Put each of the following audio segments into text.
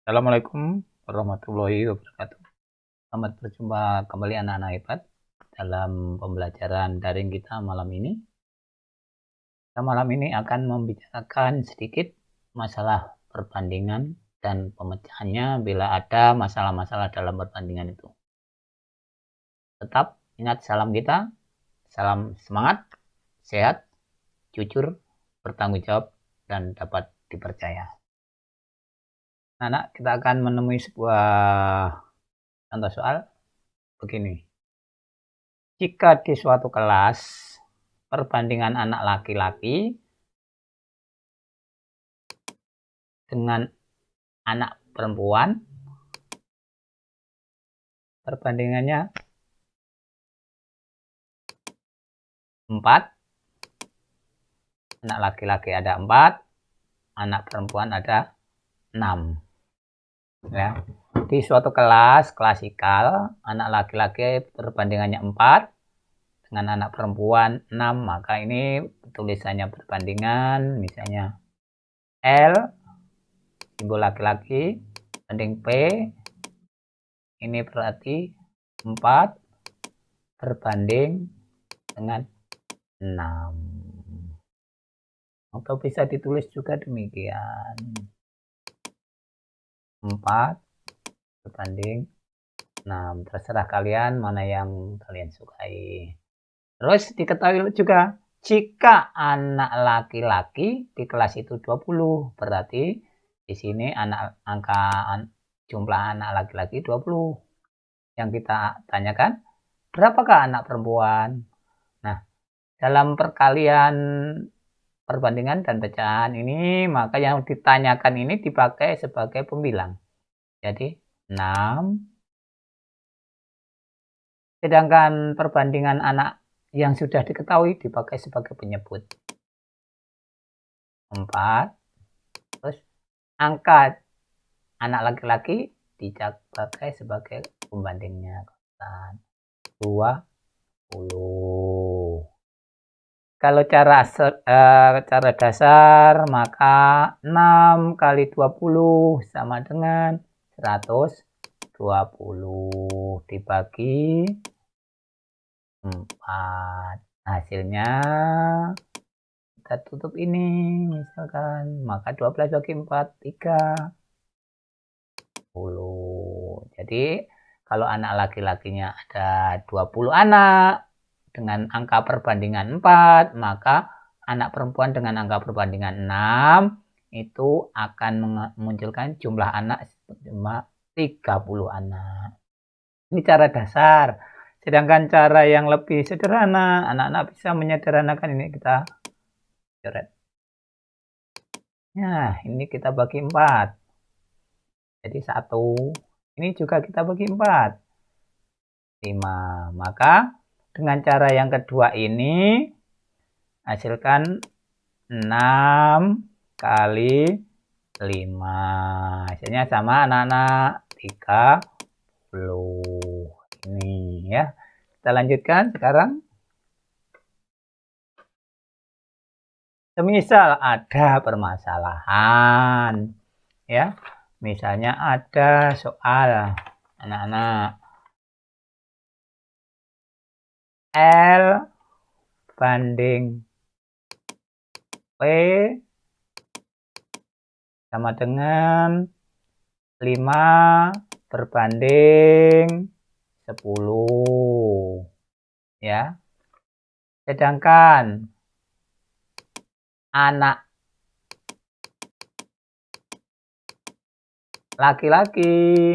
Assalamualaikum warahmatullahi wabarakatuh. Selamat berjumpa kembali anak-anak hebat dalam pembelajaran daring kita malam ini. Kita malam ini akan membicarakan sedikit masalah perbandingan dan pemecahannya bila ada masalah-masalah dalam perbandingan itu. Tetap ingat salam kita, salam semangat, sehat, jujur, bertanggung jawab, dan dapat dipercaya. Anak, kita akan menemui sebuah contoh soal begini. Jika di suatu kelas perbandingan anak laki-laki dengan anak perempuan, perbandingannya 4, anak laki-laki ada 4, anak perempuan ada 6. Ya. Di suatu kelas klasikal, anak laki-laki perbandingannya 4 dengan anak perempuan 6, maka ini tulisannya perbandingan, misalnya L simbol laki-laki banding P, ini berarti 4 berbanding dengan 6. Atau bisa ditulis juga demikian. 4 berbanding 6. Terserah kalian mana yang kalian sukai. Terus diketahui juga jika anak laki-laki di kelas itu 20, berarti di sini jumlah anak laki-laki 20. Yang kita tanyakan, berapakah anak perempuan? Nah, dalam perkalian perbandingan dan pecahan ini, maka yang ditanyakan ini dipakai sebagai pembilang. Jadi 6, sedangkan perbandingan anak yang sudah diketahui dipakai sebagai penyebut. 4, terus angka anak laki-laki dipakai sebagai pembandingnya. 20. Kalau cara dasar, maka 6 kali 20 sama dengan 120 dibagi 4. Hasilnya kita tutup ini misalkan, maka 12 bagi 4, 30. Jadi kalau anak laki-lakinya ada 20 anak dengan angka perbandingan 4, maka anak perempuan dengan angka perbandingan 6 itu akan memunculkan jumlah anak cuma 30 anak. Ini cara dasar. Sedangkan cara yang lebih sederhana, anak-anak bisa menyederhanakan ini, kita coret. Nah, ini kita bagi 4. Jadi 1. Ini juga kita bagi 4. 5. Maka dengan cara yang kedua ini, hasilkan 6 kali 5. Hasilnya sama anak-anak, 30. Ini ya. Kita lanjutkan sekarang. Semisal ada permasalahan, ya. Misalnya ada soal anak-anak L banding P sama dengan 5 berbanding 10, ya. Sedangkan anak laki-laki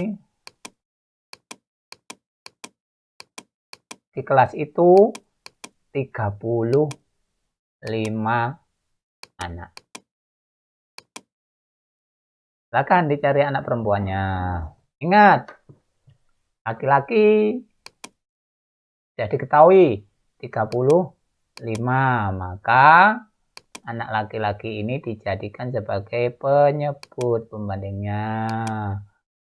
di kelas itu 35 anak. Silakan dicari anak perempuannya. Ingat, laki-laki sudah diketahui 35, maka anak laki-laki ini dijadikan sebagai penyebut pembandingnya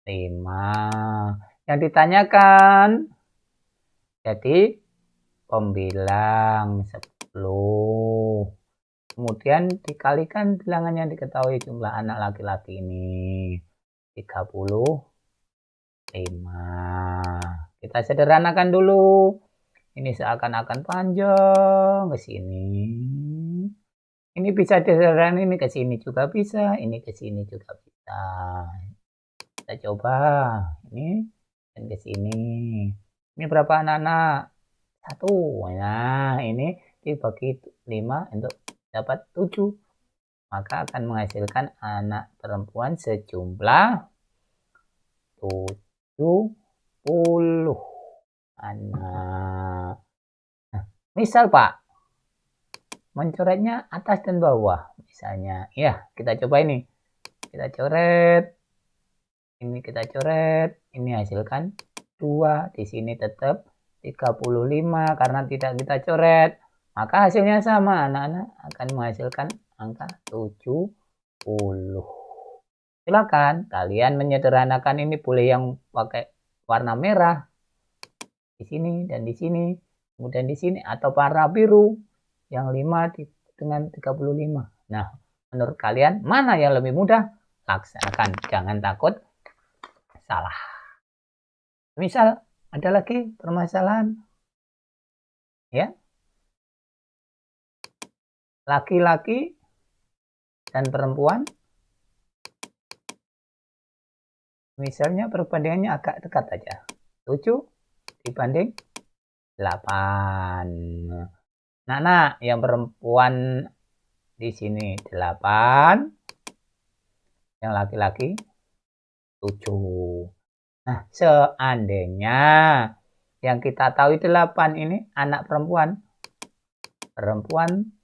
5. Yang ditanyakan jadi pembilang 10. Kemudian dikalikan bilangan yang diketahui jumlah anak laki-laki ini. 35. Kita sederhanakan dulu. Ini seakan-akan panjang ke sini. Ini bisa disederhanakan, ini ke sini juga bisa, ini ke sini juga bisa. Kita coba ini dan ke sini. Ini berapa anak-anak? 1. Nah, ini dibagi 5 untuk dapat 7. Maka akan menghasilkan anak perempuan sejumlah 70 anak. Nah, misal Pak, mencoretnya atas dan bawah. Misalnya, ya kita coba ini. Kita coret. Ini kita coret. Ini hasilkan 2. Di sini tetap 35 karena tidak kita coret. Maka hasilnya sama. Anak-anak akan menghasilkan angka 70. Silakan kalian menyederhanakan ini, boleh yang pakai warna merah di sini dan di sini, kemudian di sini, atau warna biru yang 5 dengan 35. Nah, menurut kalian mana yang lebih mudah? Laksanakan, jangan takut salah. Misal ada lagi permasalahan, ya, laki-laki dan perempuan, misalnya perbandingannya agak dekat aja, 7 dibanding 8. Nah, yang perempuan di sini 8, yang laki-laki 7. Nah, seandainya yang kita tahu 8 ini anak perempuan. Perempuan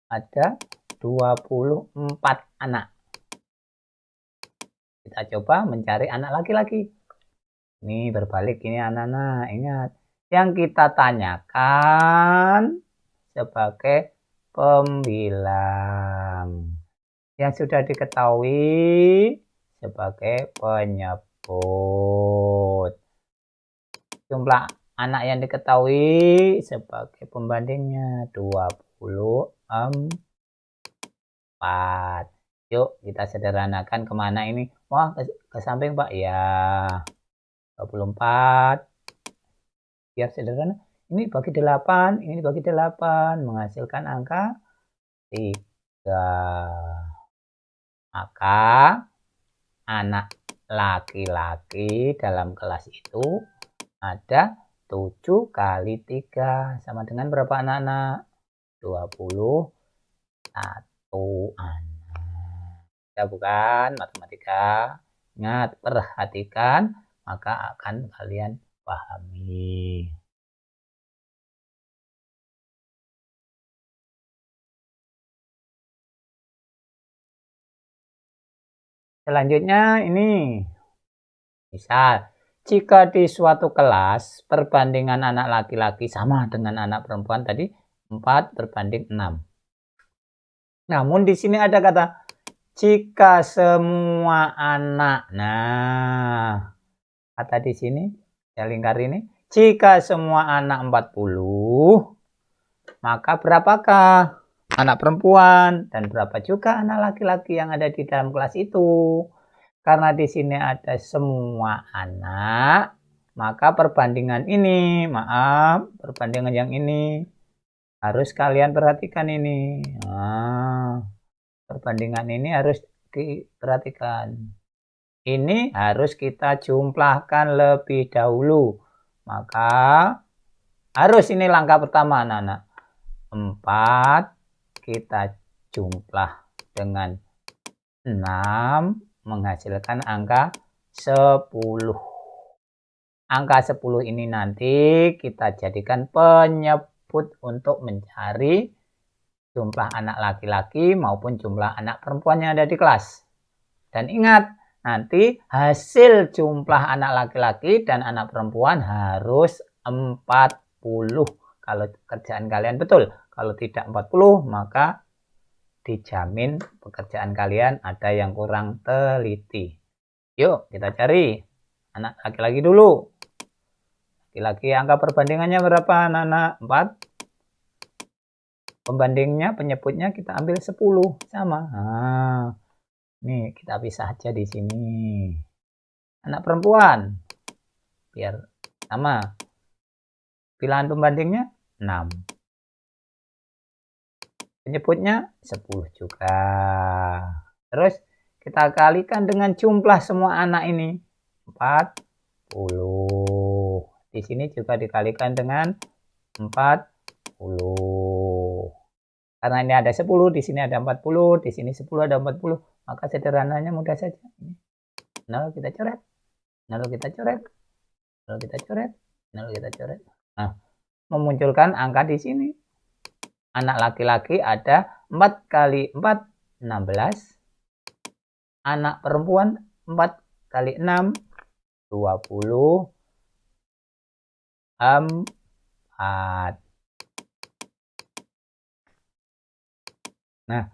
ada 24 anak. Kita coba mencari anak laki-laki. Ini berbalik, ini anak-anak. Ingat, yang kita tanyakan sebagai pembilang, yang sudah diketahui sebagai penyebut. Jumlah anak yang diketahui sebagai pembandingnya 24. Yuk kita sederhanakan kemana ini? Wah, ke samping Pak. Ya, 24. Biar sederhana. Ini bagi 8, ini bagi 8. Menghasilkan angka 3. Maka anak laki-laki dalam kelas itu ada 7 kali 3. Sama dengan berapa anak-anak? 21 anak. Ya bukan matematika. Ingat, perhatikan, maka akan kalian pahami. Selanjutnya ini. Misal, jika di suatu kelas perbandingan anak laki-laki sama dengan anak perempuan tadi 4 berbanding 6. Namun di sini ada kata jika semua anak. Nah, kata di sini saya lingkar ini, jika semua anak 40, maka berapakah anak perempuan dan berapa juga anak laki-laki yang ada di dalam kelas itu? Karena di sini ada semua anak, maka perbandingan ini, perbandingan yang ini harus kalian perhatikan ini. Nah, perbandingan ini harus diperhatikan. Ini harus kita jumlahkan lebih dahulu. Maka harus ini langkah pertama, anak-anak. 4 kita jumlah dengan 6 menghasilkan angka 10. Angka 10 ini nanti kita jadikan penyebut untuk mencari jumlah anak laki-laki maupun jumlah anak perempuan yang ada di kelas. Dan ingat, nanti hasil jumlah anak laki-laki dan anak perempuan harus 40. Kalau kerjaan kalian betul. Kalau tidak 40, maka dijamin pekerjaan kalian ada yang kurang teliti. Yuk kita cari anak laki-laki dulu. Laki-laki angka perbandingannya berapa anak-anak? pembandingnya, penyebutnya kita ambil 10 sama. Nah, nih kita pisah aja di sini. Anak perempuan biar sama. Pilihan pembandingnya 6. Penyebutnya 10 juga. Terus kita kalikan dengan jumlah semua anak ini 40. Di sini juga dikalikan dengan 40. Karena ini ada 10, di sini ada 40, di sini 10 ada 40, maka sederhananya mudah saja. 0 kita coret, 0 kita coret, 0 kita coret, 0 kita coret. Nah, memunculkan angka di sini. Anak laki-laki ada 4 kali 4, 16. Anak perempuan 4 kali 6, 24. Nah,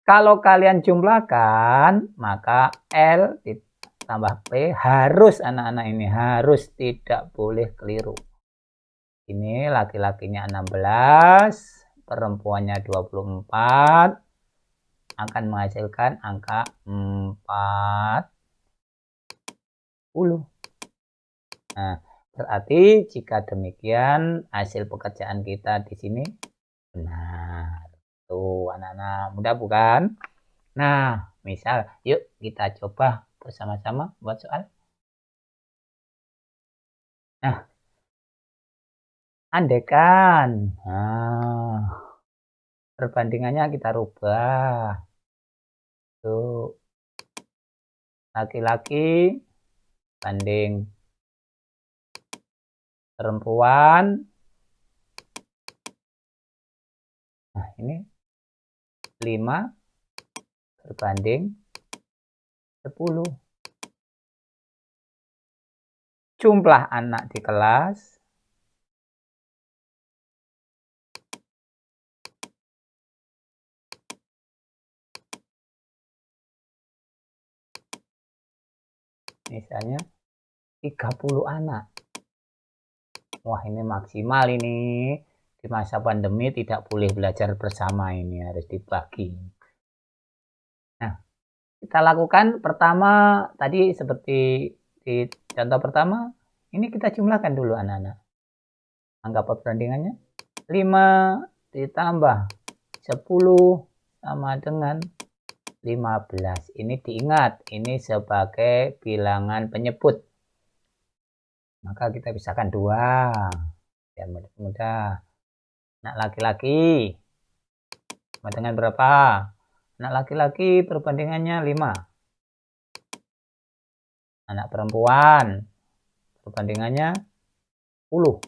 kalau kalian jumlahkan, maka L ditambah P harus anak-anak ini harus tidak boleh keliru. Ini laki-lakinya 16, perempuannya 24, akan menghasilkan angka 40. Nah, berarti jika demikian hasil pekerjaan kita di sini benar. Tuh, anak-anak mudah bukan? Nah, misal yuk kita coba bersama-sama buat soal. Nah, andaikan perbandingannya kita rubah. Tuh, laki-laki banding perempuan. Nah, ini 5 berbanding 10. Jumlah anak di kelas misalnya 30 anak. Wah, ini maksimal ini. Di masa pandemi tidak boleh belajar bersama, ini harus dibagi. Nah, kita lakukan pertama tadi seperti di contoh pertama, ini kita jumlahkan dulu anak-anak. Angka perbandingannya 5 ditambah 10 sama dengan 15. Ini diingat, ini sebagai bilangan penyebut. Maka kita pisahkan 2. Biar mudah-mudah. Anak laki-laki sama dengan berapa? Anak laki-laki perbandingannya 5. Anak perempuan perbandingannya 10.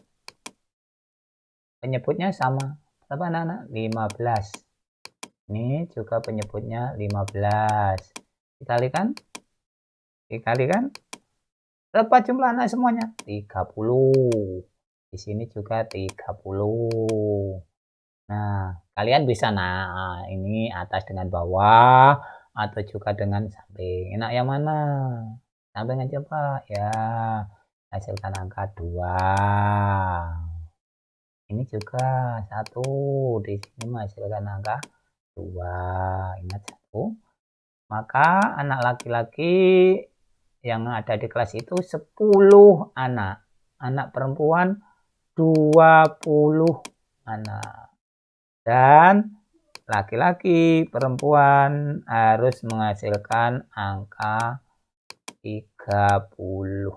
Penyebutnya sama. Berapa anak-anak? 15. Ini juga penyebutnya 15. Dikalikan? Berapa jumlah anak semuanya? 30. Di sini juga 30. Nah, kalian bisa ini atas dengan bawah atau juga dengan samping. Enak yang mana? Samping aja, Pak. Ya, hasilkan angka 2. Ini juga 1. Di sini menghasilkan angka 2. Ingat 1. Maka anak laki-laki yang ada di kelas itu 10 anak. Anak perempuan 20 anak. Dan laki-laki perempuan harus menghasilkan angka 30.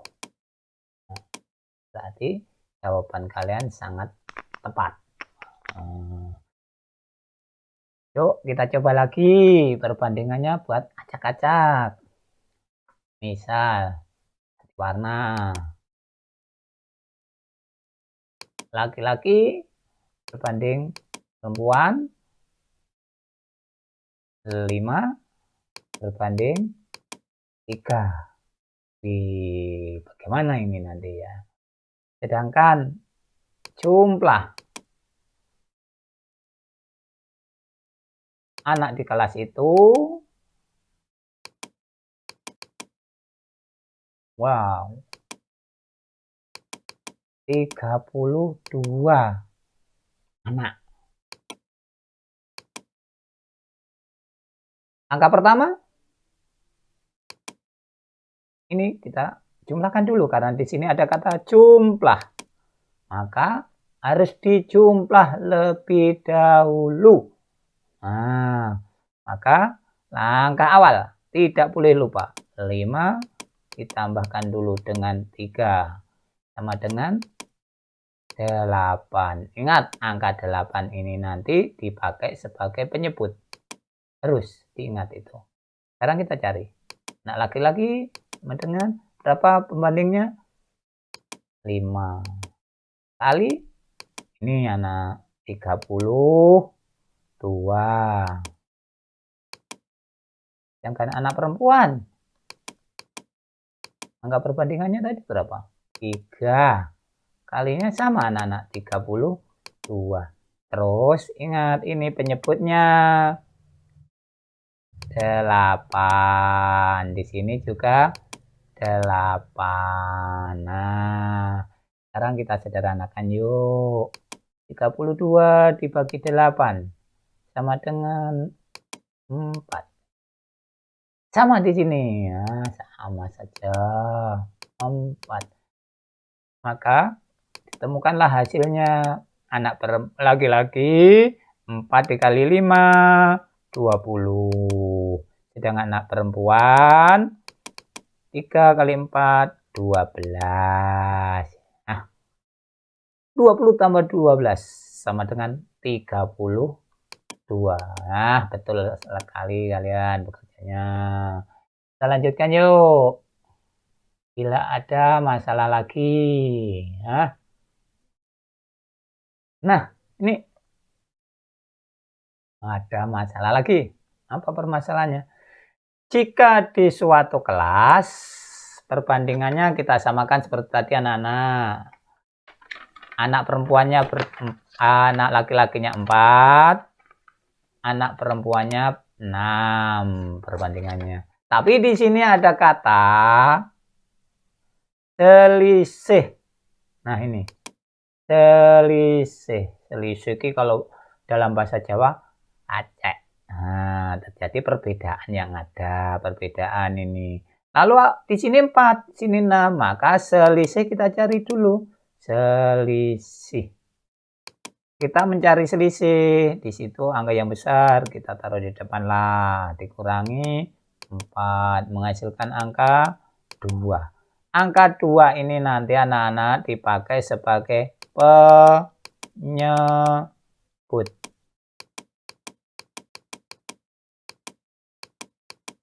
Berarti jawaban kalian sangat tepat. Yuk kita coba lagi perbandingannya buat acak-acak. Misal warna. Laki-laki berbanding perempuan 5 berbanding 3. Bagaimana ini nanti ya? Sedangkan jumlah anak di kelas itu wow 32 anak. Angka pertama, ini kita jumlahkan dulu karena di sini ada kata jumlah. Maka harus dijumlah lebih dahulu. Nah, maka langkah awal tidak boleh lupa. 5 ditambahkan dulu dengan 3 sama dengan 8. Ingat, angka 8 ini nanti dipakai sebagai penyebut. Harus diingat itu. Sekarang kita cari. Anak laki-laki sama dengan berapa pembandingnya? 5 kali ini anak 32. Sedangkan anak perempuan, angka perbandingannya tadi berapa? 3 kalinya sama anak-anak 32. Terus ingat ini penyebutnya 8. Di sini juga 8. Nah, sekarang kita sederhanakan yuk. 32 dibagi 8 sama dengan 4. Sama di sini. Nah, sama saja. 4. Maka ditemukanlah hasilnya. Anak laki-laki 4 dikali 5 20. Sedangkan anak perempuan 3 kali 4 12. Nah, 20 tambah 12 sama dengan 32. Nah, betul sekali kalian bekerjanya. Kita lanjutkan yuk. Bila ada masalah lagi. Nah, ini ada masalah lagi. Apa permasalahannya? Jika di suatu kelas, perbandingannya kita samakan seperti tadi anak-anak. Anak perempuannya, anak laki-lakinya 4, anak perempuannya 6 perbandingannya. Tapi di sini ada kata selisih. Nah ini, selisih. Selisih ini kalau dalam bahasa Jawa, acek. Nah, terjadi perbedaan yang ada, perbedaan ini. Lalu di sini 4, sini 6, maka selisih kita cari dulu. Selisih. Kita mencari selisih. Di situ angka yang besar kita taruh di depan lah. Dikurangi 4 menghasilkan angka 2. Angka 2 ini nanti anak-anak dipakai sebagai penyebut.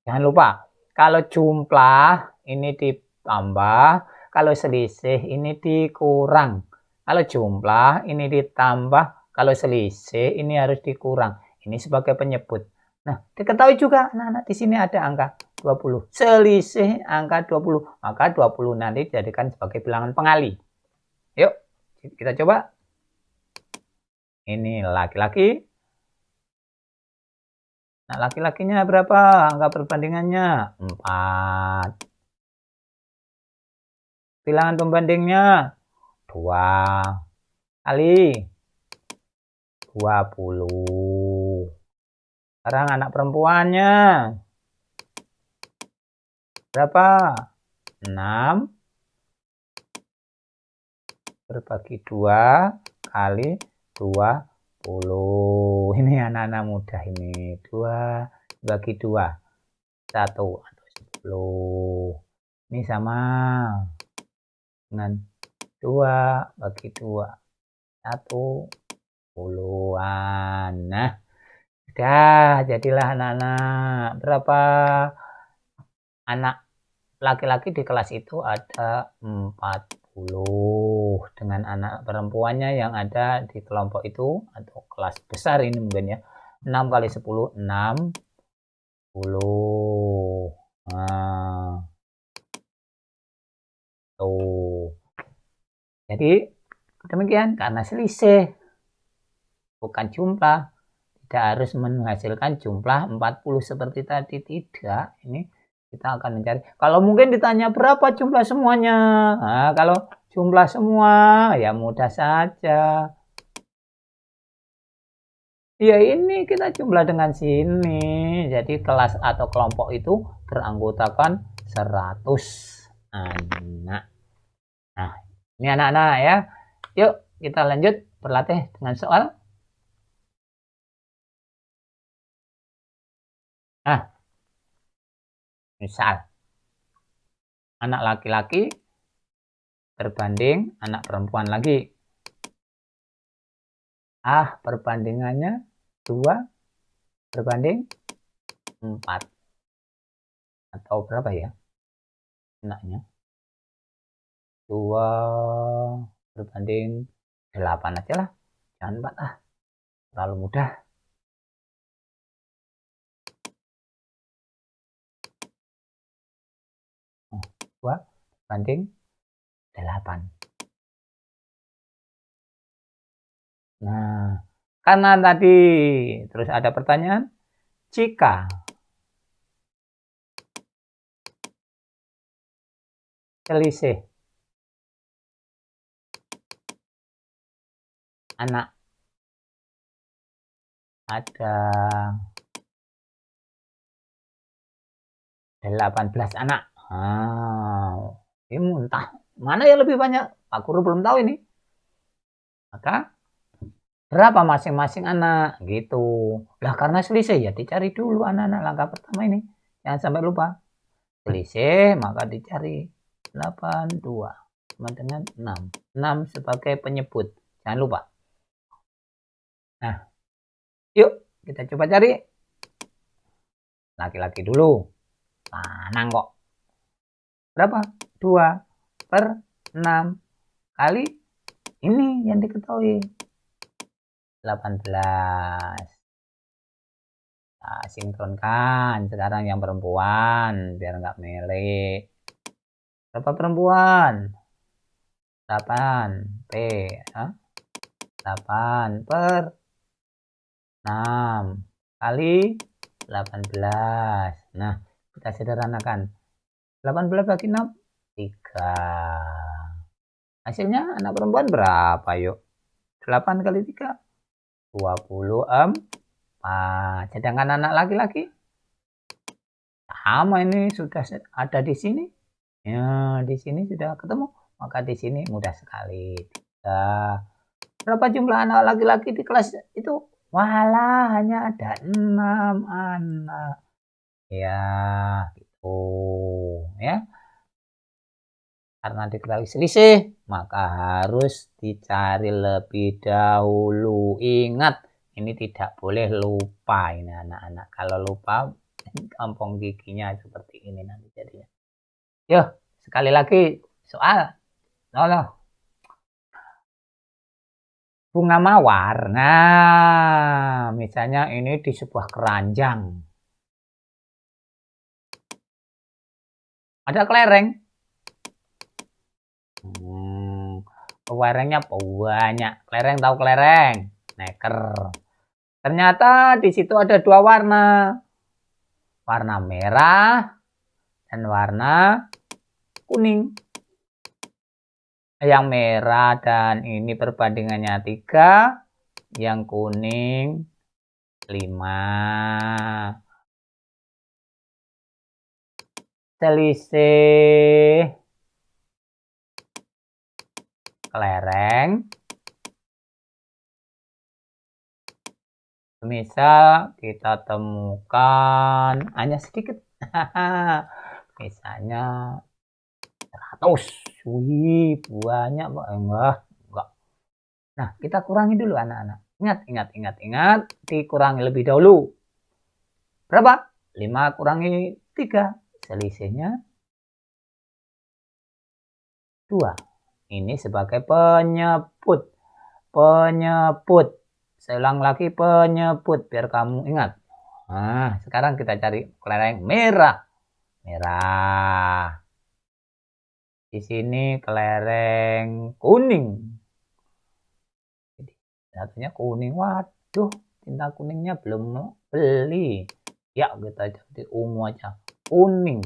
Jangan lupa, kalau jumlah ini ditambah, kalau selisih ini dikurang. Kalau jumlah ini ditambah, kalau selisih ini harus dikurang. Ini sebagai penyebut. Nah, diketahui juga anak-anak di sini ada angka 20. Selisih angka 20. Maka 20 nanti dijadikan sebagai bilangan pengali. Yuk, kita coba. Ini laki-laki. Nah, laki-lakinya berapa? Angka perbandingannya 4. Bilangan pembandingnya 2 kali 20. Sekarang anak perempuannya berapa? 6 berbagi 2 kali 20. Ini anak-anak mudah ini. 2 bagi 2. 1 atau 10. Ini sama dengan 2 bagi 2. 1 puluhan. Nah, sudah jadilah anak-anak. Berapa anak laki-laki di kelas itu ada 40. Dengan anak perempuannya yang ada di kelompok itu atau kelas besar ini mungkin ya. 6 kali 10, 60. Nah, tuh. Jadi demikian karena selisih bukan jumlah. Tidak harus menghasilkan jumlah 40 seperti tadi, tidak. Ini kita akan mencari. Kalau mungkin ditanya berapa jumlah semuanya. Nah, kalau jumlah semua ya mudah saja. Ya ini kita jumlah dengan sini. Jadi kelas atau kelompok itu beranggotakan 100 anak. Nah, ini anak-anak ya. Yuk kita lanjut berlatih dengan soal. Nah, misal anak laki-laki berbanding anak perempuan lagi. Perbandingannya 2 berbanding 4. Atau berapa ya anaknya? 2 berbanding 8 aja lah. Jangan 4 terlalu mudah. 2 banding 8. Nah, karena tadi terus ada pertanyaan, jika selisih anak ada 18 anak. Ini muntah. Mana yang lebih banyak? Pak Guru belum tahu ini. Maka berapa masing-masing anak gitu. Lah karena selisih ya dicari dulu anak-anak langkah pertama ini. Jangan sampai lupa. Selisih maka dicari 82 sama dengan 6. 6 sebagai penyebut. Jangan lupa. Nah, yuk kita coba cari. Laki-laki dulu. Panang kok. Berapa? 2 per 6 kali ini yang diketahui 18. Nah, sinkronkan sekarang yang perempuan biar nggak melee. Berapa perempuan? 8 P 8 per 6 kali 18. Nah, kita sederhanakan. 18 bagi 6 3. Hasilnya anak perempuan berapa yuk? 8 kali 3 24. Sedangkan anak laki-laki sama, ini sudah ada di sini. Ya, di sini sudah ketemu. Maka di sini mudah sekali. 3. Berapa jumlah anak laki-laki di kelas itu? Walah, hanya ada 6 anak. Ya, gitu. Ya. Karena diketahui selisih, maka harus dicari lebih dahulu. Ingat, ini tidak boleh lupa ini anak-anak. Kalau lupa, kampung giginya seperti ini nanti jadinya. Yuk, sekali lagi soal. Bunga mawar. Nah, misalnya ini di sebuah keranjang. Ada kelereng. Kelerengnya banyak. Kelereng, tahu kelereng? Neker. Ternyata di situ ada 2 warna. Warna merah dan warna kuning. Yang merah dan ini perbandingannya 3, yang kuning 5. Selisih kelereng misal kita temukan hanya sedikit. Misalnya 100. Wih, banyak Pak. Enggak. Nah, kita kurangi dulu anak-anak. Ingat. Dikurangi lebih dahulu. Berapa? 5 kurangi 3. Selisihnya 2. Ini sebagai penyebut. Saya ulang lagi, penyebut biar kamu ingat. Nah, sekarang kita cari kelereng merah. Di sini kelereng kuning. Jadi satunya kuning. Waduh, tinta kuningnya belum beli. Ya, kita jadi ungu aja. Kuning.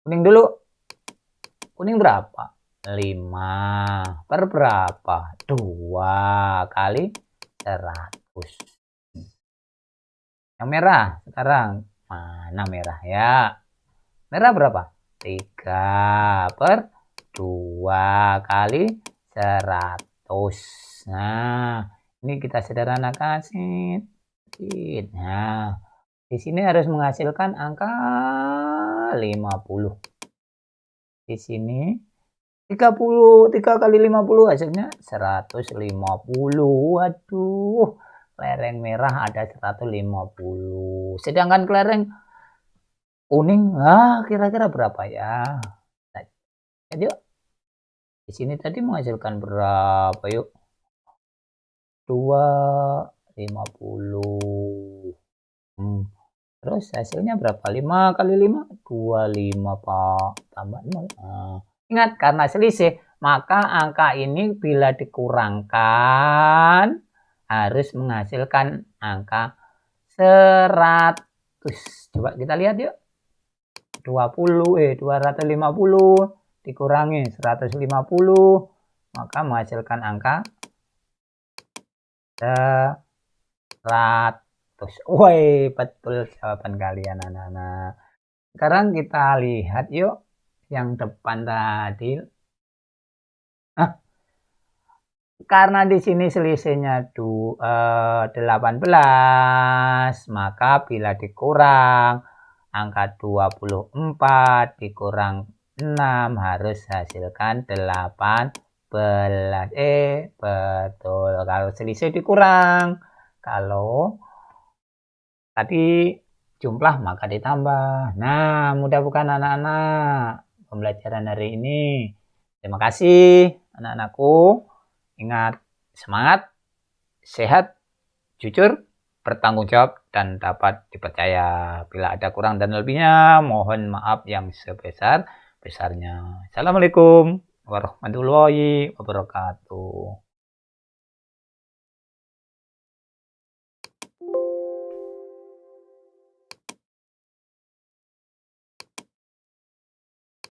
Kuning dulu. Kuning berapa? 5 per berapa? 2 kali 100. Yang merah sekarang. Mana merah ya? Merah berapa? 3 per 2 kali 100. Nah, ini kita sederhanakan. Nah, di sini harus menghasilkan angka 50. Di sini 30, 3 kali 50 hasilnya 150. Waduh, kelereng merah ada 150. Sedangkan kelereng kuning, kira-kira berapa ya? Nah, yuk. Di sini tadi menghasilkan berapa yuk? 250. Terus hasilnya berapa? 5 kali 5? 25 Pak. Tambah 0. Ingat, karena selisih, maka angka ini bila dikurangkan harus menghasilkan angka 100. Coba kita lihat yuk. 250 dikurangi 150, maka menghasilkan angka 100. Woi, betul jawaban kalian anak-anak. Sekarang kita lihat yuk yang depan tadi. Karena di sini selisihnya 18, maka bila dikurang angka 24 dikurang 6 harus hasilkan 18. Betul. Kalau selisih dikurang. Kalau tadi jumlah maka ditambah. Nah, mudah bukan anak-anak pembelajaran hari ini. Terima kasih anak-anakku. Ingat, semangat, sehat, jujur, bertanggung jawab, dan dapat dipercaya. Bila ada kurang dan lebihnya, mohon maaf yang sebesar-besarnya. Assalamualaikum warahmatullahi wabarakatuh.